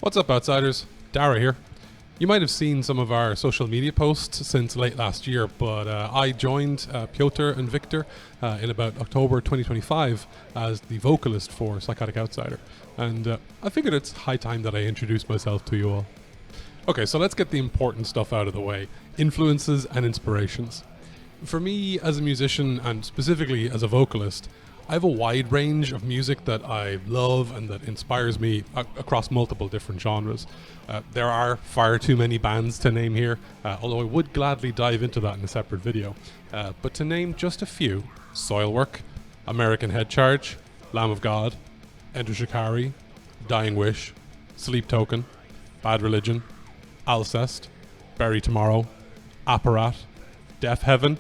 What's up, Outsiders? Darragh here. You might have seen some of our social media posts since late last year, but I joined Piotr and Victor in about October 2025 as the vocalist for Psychotic Outsider, and I figured it's high time that I introduce myself to you all. Okay, so let's get the important stuff out of the way. Influences and inspirations. For me as a musician, and specifically as a vocalist, I have a wide range of music that I love and that inspires me across multiple different genres. There are far too many bands to name here, although I would gladly dive into that in a separate video. But to name just a few: Soilwork, American Head Charge, Lamb of God, Enter Shikari, Dying Wish, Sleep Token, Bad Religion, Alcest, Bury Tomorrow, Apparat, Deaf Heaven.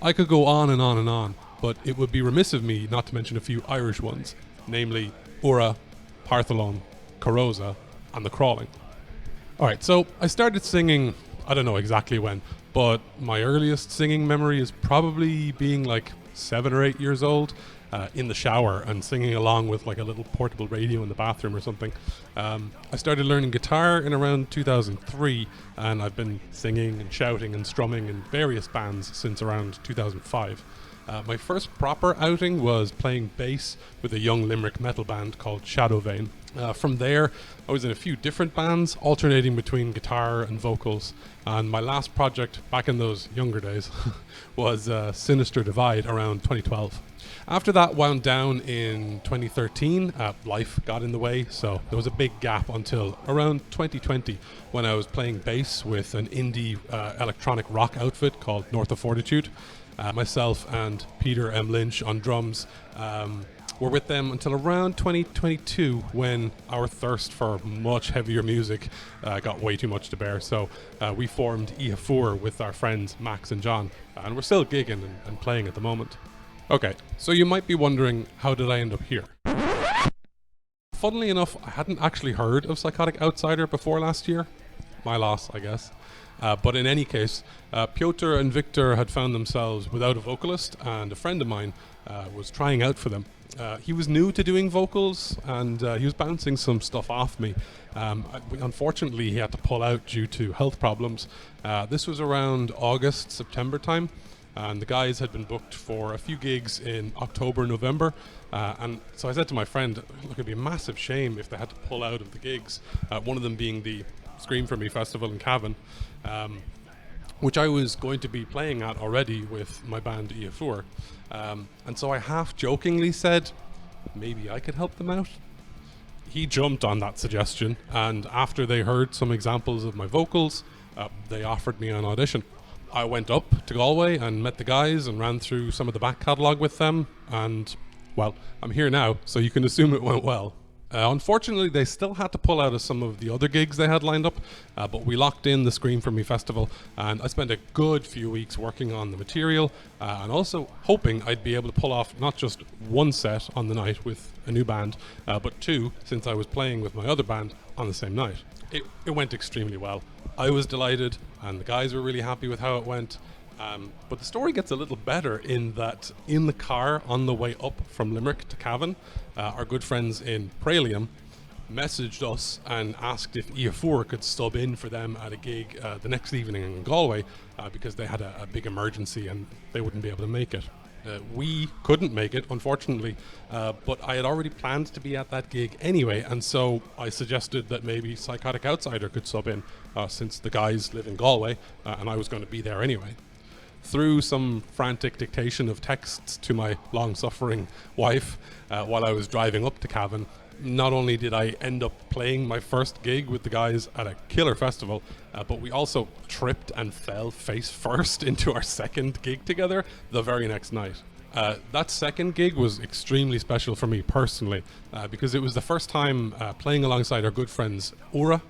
I could go on and on and on, but it would be remiss of me not to mention a few Irish ones, namely Ura, Partholon, Carosa, and The Crawling. Alright, so I started singing, I don't know exactly when, but my earliest singing memory is probably being like 7 or 8 years old, in the shower and singing along with like a little portable radio in the bathroom or something. I started learning guitar in around 2003, and I've been singing and shouting and strumming in various bands since around 2005. My first proper outing was playing bass with a young Limerick metal band called Shadow Vein. From there, I was in a few different bands, alternating between guitar and vocals, and my last project back in those younger days was Sinister Divide around 2012. After that wound down in 2013, life got in the way, so there was a big gap until around 2020 when I was playing bass with an indie electronic rock outfit called North of Fortitude. Myself and Peter M. Lynch on drums were with them until around 2022 when our thirst for much heavier music got way too much to bear. So we formed Ia4 with our friends Max and John, and we're still gigging and playing at the moment. Okay, so you might be wondering, how did I end up here? Funnily enough, I hadn't actually heard of Psychotic Outsider before last year. My loss, I guess. But in any case, Piotr and Victor had found themselves without a vocalist, and a friend of mine was trying out for them. He was new to doing vocals, and he was bouncing some stuff off me. Unfortunately, he had to pull out due to health problems. This was around August, September time, and the guys had been booked for a few gigs in October, November. And so I said to my friend, look, it'd be a massive shame if they had to pull out of the gigs, one of them being the Scream For Me festival in Cavan, which I was going to be playing at already with my band Ia4. And so I half jokingly said, maybe I could help them out. He jumped on that suggestion, and after they heard some examples of my vocals, they offered me an audition. I went up to Galway and met the guys and ran through some of the back catalogue with them, and well, I'm here now, so you can assume it went well. Unfortunately, they still had to pull out of some of the other gigs they had lined up, but we locked in the Scream For Me festival, and I spent a good few weeks working on the material, and also hoping I'd be able to pull off not just one set on the night with a new band, but two, since I was playing with my other band on the same night. It went extremely well. I was delighted, and the guys were really happy with how it went. But the story gets a little better in that in the car on the way up from Limerick to Cavan, our good friends in Pralium messaged us and asked if Ia4 could stub in for them at a gig the next evening in Galway, because they had a big emergency and they wouldn't be able to make it. We couldn't make it, unfortunately, but I had already planned to be at that gig anyway, and so I suggested that maybe Psychotic Outsider could sub in, since the guys live in Galway, and I was going to be there anyway. Through some frantic dictation of texts to my long-suffering wife while I was driving up to Cavan, not only did I end up playing my first gig with the guys at a killer festival, but we also tripped and fell face first into our second gig together the very next night. That second gig was extremely special for me personally, because it was the first time playing alongside our good friends Ura,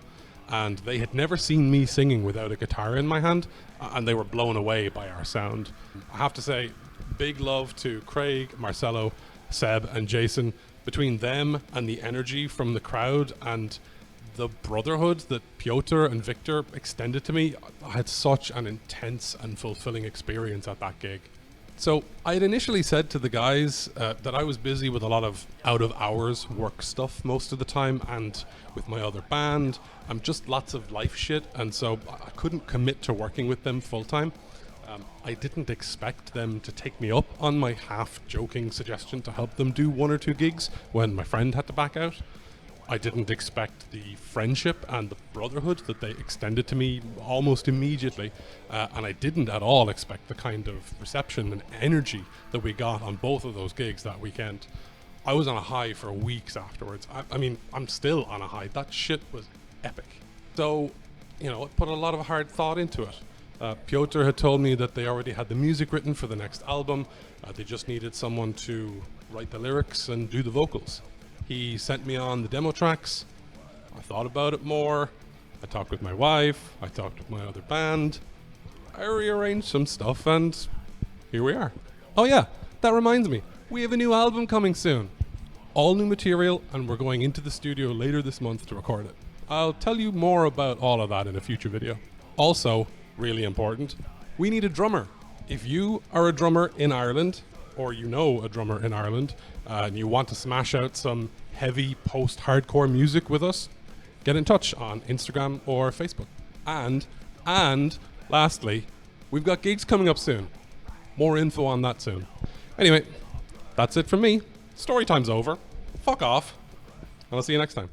and they had never seen me singing without a guitar in my hand, and they were blown away by our sound. I have to say, big love to Craig, Marcelo, Seb and Jason. Between them and the energy from the crowd and the brotherhood that Piotr and Victor extended to me, I had such an intense and fulfilling experience at that gig. So I had initially said to the guys that I was busy with a lot of out-of-hours work stuff most of the time, and with my other band, I'm just lots of life shit, and so I couldn't commit to working with them full-time. I didn't expect them to take me up on my half-joking suggestion to help them do 1 or 2 gigs when my friend had to back out. I didn't expect the friendship and the brotherhood that they extended to me almost immediately, and I didn't at all expect the kind of reception and energy that we got on both of those gigs that weekend. I was on a high for weeks afterwards. I mean, I'm still on a high. That shit was epic. So, it put a lot of hard thought into it. Piotr had told me that they already had the music written for the next album. They just needed someone to write the lyrics and do the vocals. He sent me on the demo tracks. I thought about it more. I talked with my wife. I talked with my other band. I rearranged some stuff, and here we are. Oh yeah, that reminds me. We have a new album coming soon. All new material, and we're going into the studio later this month to record it. I'll tell you more about all of that in a future video. Also, really important, we need a drummer. If you are a drummer in Ireland, or you know a drummer in Ireland, and you want to smash out some heavy post-hardcore music with us, get in touch on Instagram or Facebook. And lastly, we've got gigs coming up soon. More info on that soon. Anyway, that's it from me. Story time's over. Fuck off. And I'll see you next time.